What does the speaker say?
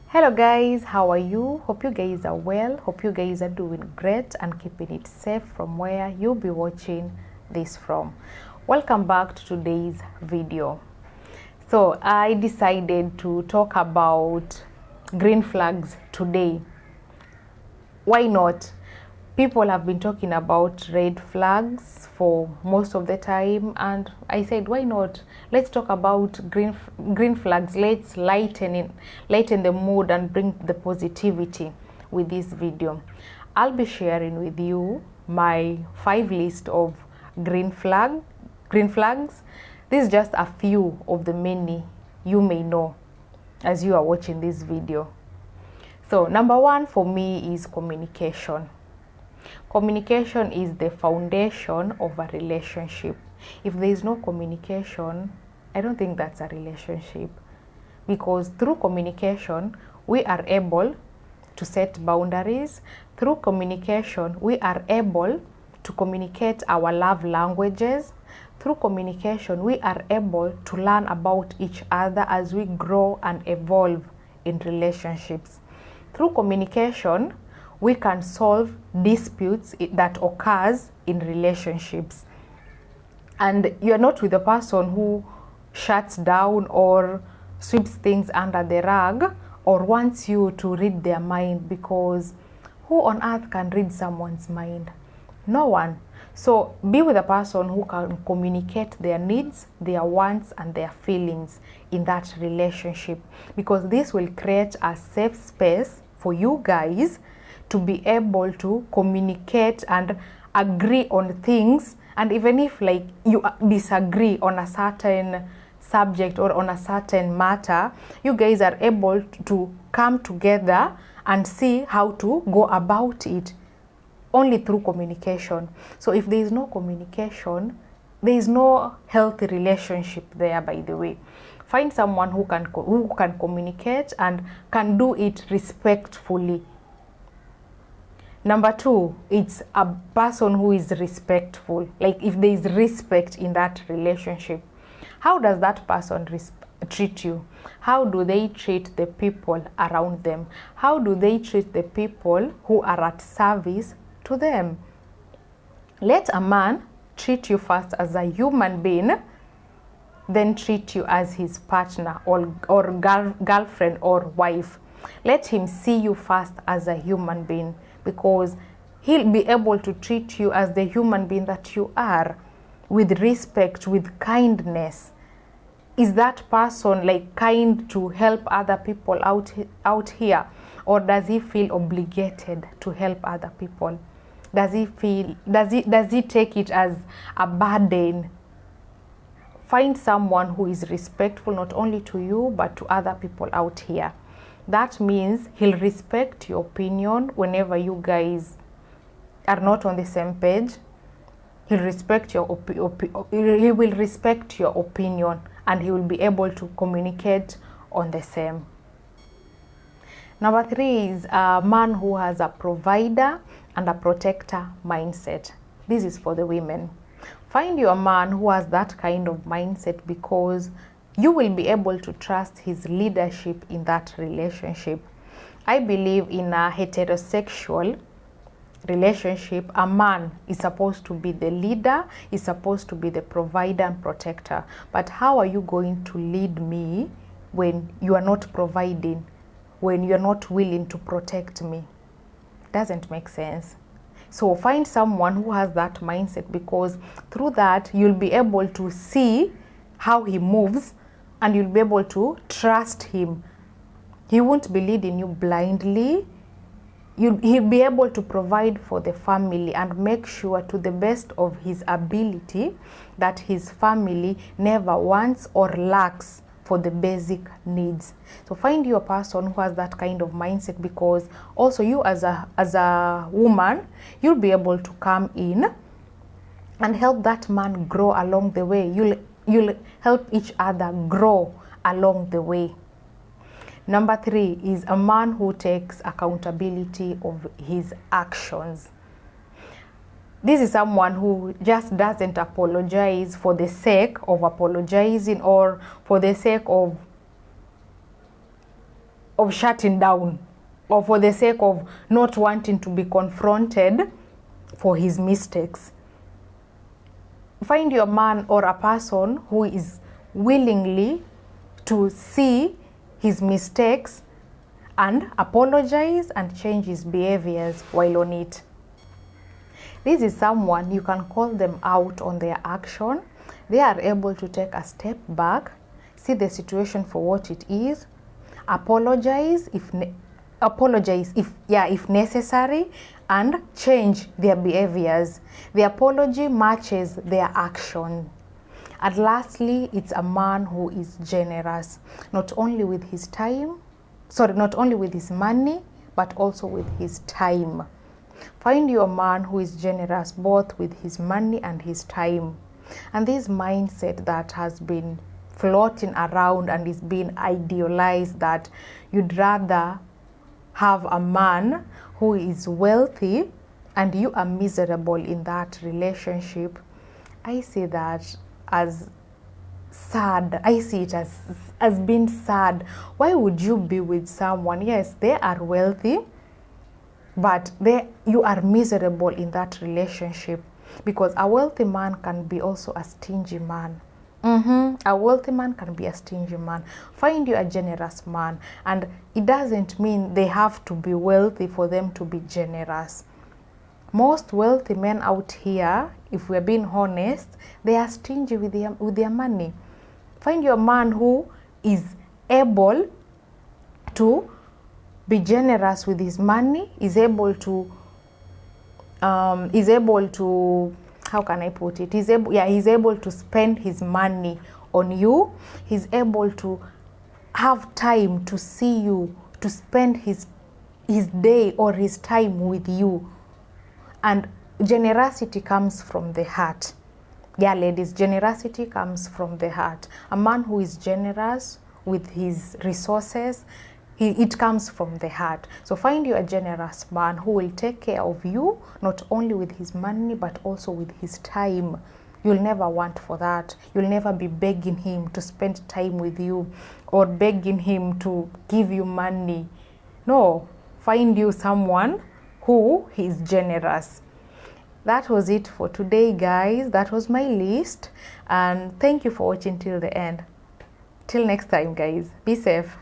Hello guys, how are you? Hope you guys are well. Hope you guys are doing great and keeping it safe from where you'll be watching this from. Welcome back to today's video. So I decided to talk about green flags today. Why not? People have been talking about red flags for most of the time, and I said, why not? Let's talk about green flags. Let's lighten the mood and bring the positivity with this video. I'll be sharing with you my 5 list of green flags. This is just a few of the many you may know as you are watching this video. So number 1 for me is communication. Communication is the foundation of a relationship. If there is no communication, I don't think that's a relationship, because through communication we are able to set boundaries. Through communication we are able to communicate our love languages. Through communication we are able to learn about each other as we grow and evolve in relationships. Through communication we can solve disputes that occurs in relationships. And you're not with a person who shuts down or sweeps things under the rug or wants you to read their mind, because who on earth can read someone's mind? No one. So be with a person who can communicate their needs, their wants, and their feelings in that relationship, because this will create a safe space for you guys to be able to communicate and agree on things. And even if like you disagree on a certain subject or on a certain matter, you guys are able to come together and see how to go about it only through communication. So if there is no communication, there is no healthy relationship there, by the way. Find someone who can communicate and can do it respectfully. Number 2, it's a person who is respectful. Like if there is respect in that relationship, how does that person treat you? How do they treat the people around them? How do they treat the people who are at service to them? Let a man treat you first as a human being, then treat you as his partner or girlfriend or wife. Let him see you first as a human being, because he'll be able to treat you as the human being that you are, with respect, with kindness. Is that person like kind to help other people out here, or does he feel obligated to help other people? Does he take it as a burden? Find someone who is respectful not only to you but to other people out here. That means he'll respect your opinion whenever you guys are not on the same page. He'll respect he will respect your opinion, and he will be able to communicate on the same. Number 3 is a man who has a provider and a protector mindset. This is for the women. Find your man who has that kind of mindset, because you will be able to trust his leadership in that relationship. I believe in a heterosexual relationship, a man is supposed to be the leader, is supposed to be the provider and protector. But how are you going to lead me when you are not providing, when you are not willing to protect me? Doesn't make sense. So find someone who has that mindset, because through that you'll be able to see how he moves and you'll be able to trust him. He won't be leading you blindly. He'll be able to provide for the family and make sure to the best of his ability that his family never wants or lacks for the basic needs. So find you a person who has that kind of mindset, because also you as a woman, you'll be able to come in and help that man grow along the way. You'll help each other grow along the way. Number 3 is a man who takes accountability of his actions. This is someone who just doesn't apologize for the sake of apologizing or for the sake of of shutting down, or for the sake of not wanting to be confronted for his mistakes. Find your man or a person who is willingly to see his mistakes and apologize and change his behaviors while on it. This is someone you can call them out on their action. They are able to take a step back, see the situation for what it is, apologize if necessary, and change their behaviors. The apology matches their action. And lastly, it's a man who is generous, not only with his money, but also with his time. Find your man who is generous both with his money and his time. And this mindset that has been floating around and is being idealized, that you'd rather have a man who is wealthy and you are miserable in that relationship, I see that as sad. I see it as being sad. Why would you be with someone, yes, they are wealthy, but you are miserable in that relationship? Because a wealthy man can be also a stingy man. A wealthy man can be a stingy man. Find you a generous man, and it doesn't mean they have to be wealthy for them to be generous. Most wealthy men out here, if we're being honest, they are stingy with their money. Find your man who is able to be generous with his money, is able to how can I put it? He's able to spend his money on you. He's able to have time to see you, to spend his day or his time with you. And generosity comes from the heart. Yeah, ladies, generosity comes from the heart. A man who is generous with his resources, it comes from the heart. So find you a generous man who will take care of you, not only with his money, but also with his time. You'll never want for that. You'll never be begging him to spend time with you or begging him to give you money. No, find you someone who is generous. That was it for today, guys. That was my list. And thank you for watching till the end. Till next time, guys. Be safe.